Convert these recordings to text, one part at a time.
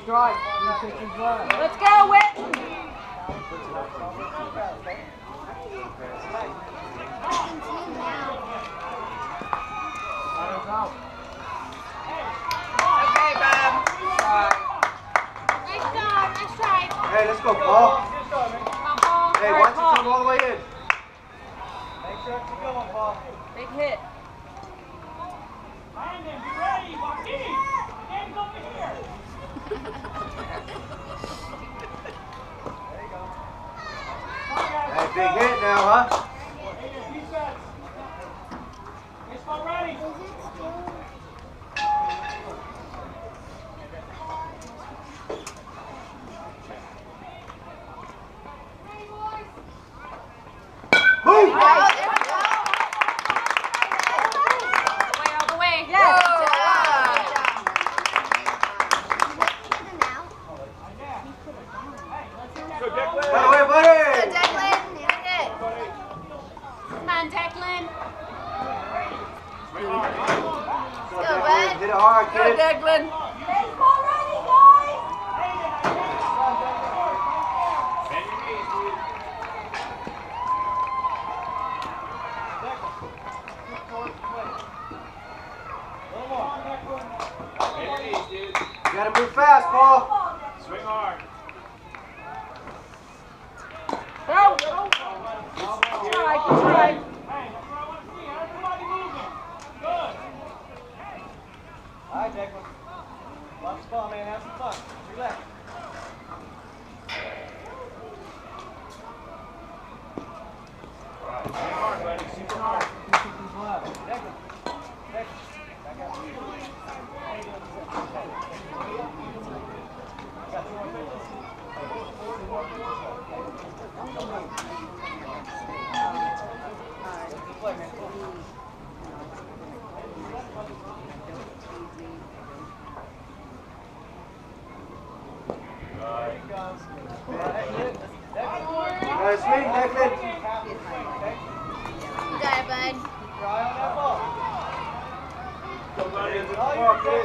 strike. Let's go, Whit. Okay, Bob. Nice job, nice try. Hey, let's go, Paul. Come on, Hey, why don't you come all the way in? Make sure it's going, Paul. Big hit. Landon, be ready. Joaquin, Dan's over here. There you go. Hey, big hit now, huh? Defense. Baseball ready. Move! all the way. Yes. Go, Declan. Out of the way, buddy! Come on, Declan. Go, Declan. Hit it hard, Go, kid. Declan. Baseball ready, guys. Bend your knees, dude. A little more. Bend your knees, dude. You gotta move fast, Paul. Swing hard. Go. Strike, strike. Hey, that's what I want to see. Everybody moving. Good. All right, Declan. Lots of fun, man. Have some fun. Relax. Swing hard, buddy. Super hard. Declan. Back out. Got 2 more pitches. Good play, man. There he comes. Nice swing, Declan. You got it, bud. Try on that ball. Go, buddy. Good ball, kid.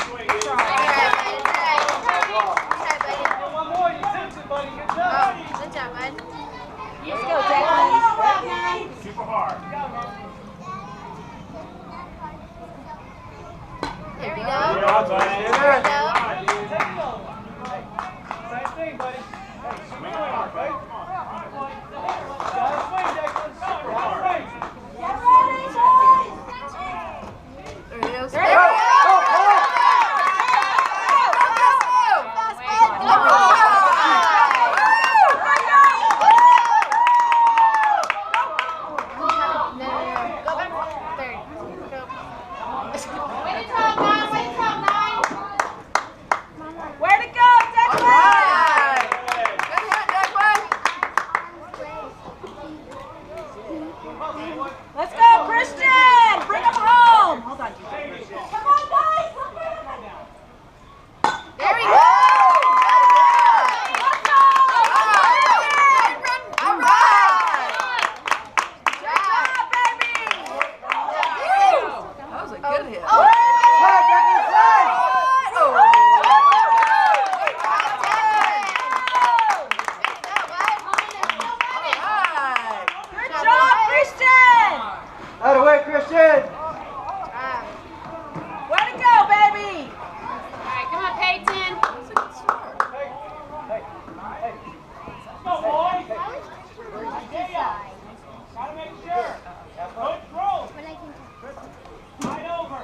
Swing, dude. One more. You tipped it, buddy. Good job. Good job, bud. Let's go, Declan. Super hard. There we Good go. job, buddy. Yeah. Come on, dude. Take it over. Hey, same thing, buddy. Hey, Swing hard, buddy. Come on. gotta swing, Declan. Super hard. Get ready, boys. There he is. There you Go, go. go, Paul! Where to go, Declan? Good hit, Declan. Let's go, Christian. Bring him home. Hold on. Come on, guys. There we go. All right. That was a good hit. Flag, Declan, flag! Good job, Christian. Out of the way, Christian! Way to go, baby. All right, come on, Peyton. Go, boys. Gotta make sure. Good throw. Right over.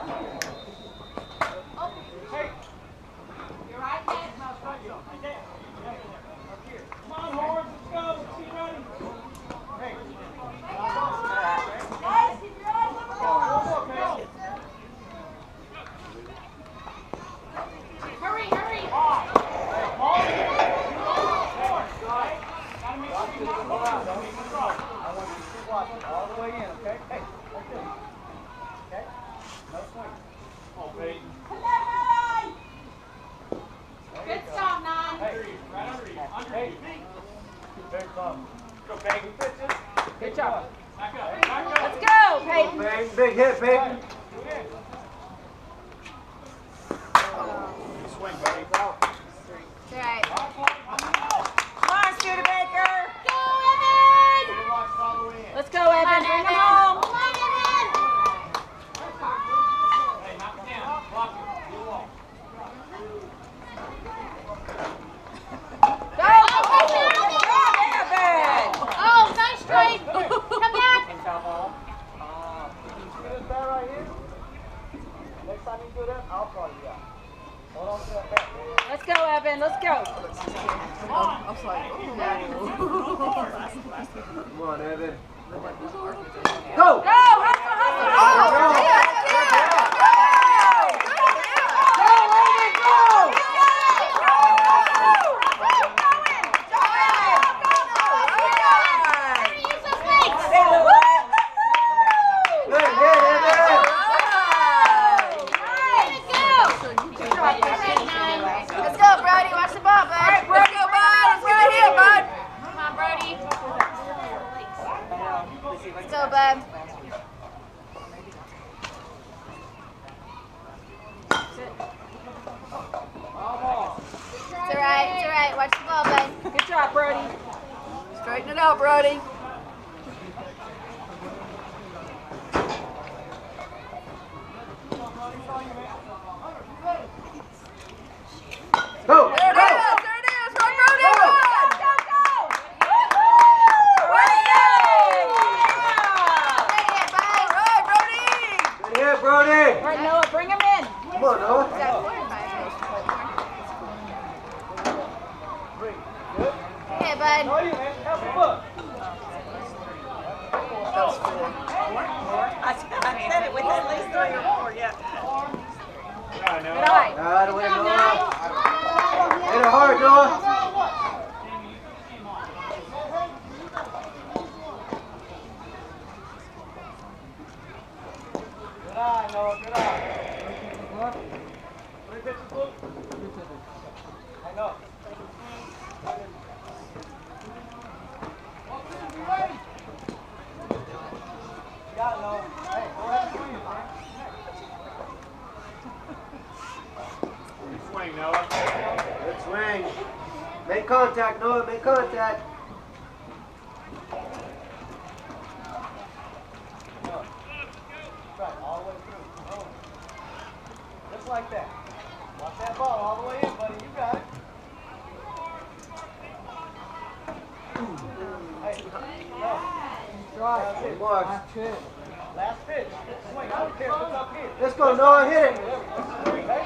Hey. You're right, Ned. Right there. Come on, Horns. Let's go. Let's get ready. Hey. Guys, keep your eyes on the ball. Hurry, hurry. Gotta make sure you knock it out. Don't make a throw. I want you to keep watching all the way in, okay? Hey, like this. Okay? No swing. Oh, Peyton. Good stop, Nine. Hey, right under you. Under Hey. you. Very fun. Go, Peyton. Pitches. Good job. Back up. Back up. Let's go, Peyton. Peyton, big hit, Peyton. Swing, buddy. It's all right. Come on, Studebaker. Go, Evan! Let's go, Evan. Bring him home. Come on, Evan! Hey, knock it down. Block it. You walk. Go. Good job, Evan. Oh, nice straight! Come back! See this bat right here? Next time you do that, I'll call you out. Hold on to that bat. Let's go, Evan. Let's go. I was like, Come on, Evan. Go! Go. Hustle, hustle, Use those legs! Good hit, Evan! Let's go, Brody. Watch the ball, bud. Let's go, bud. Let's go here, bud. Come on, Brody. Let's go, bud. It's all right. It's all right. Watch the ball, bud. Good job, Brody. Straighten it out, Brody. Go! There it Go! is. There it is. Run, Brody. Run. All right, Brody. Good hit, Brody! All right, Noah, bring him in. Come on, Noah. Is that 4 or 5? Hey, bud. How are you, man? Have some fun. I said it with at least 3 or 4, yeah. Good Good eye. Out of the way, Noah. Hit it hard, Noah. Good eye, Noah. Good eye. 3 pitches, Luke. I know. You got it, Noah. Hey, go ahead and swing it, man. swing, Noah. Good swing. Make contact, Noah. Make contact. Right, all the way through. Oh. Just like that. Watch that ball all the way in, buddy. You got it. Hey, no. Hey, Mark. Last pitch. Swing. I don't care if it's up here. Let's go, Noah. Hit it. Okay?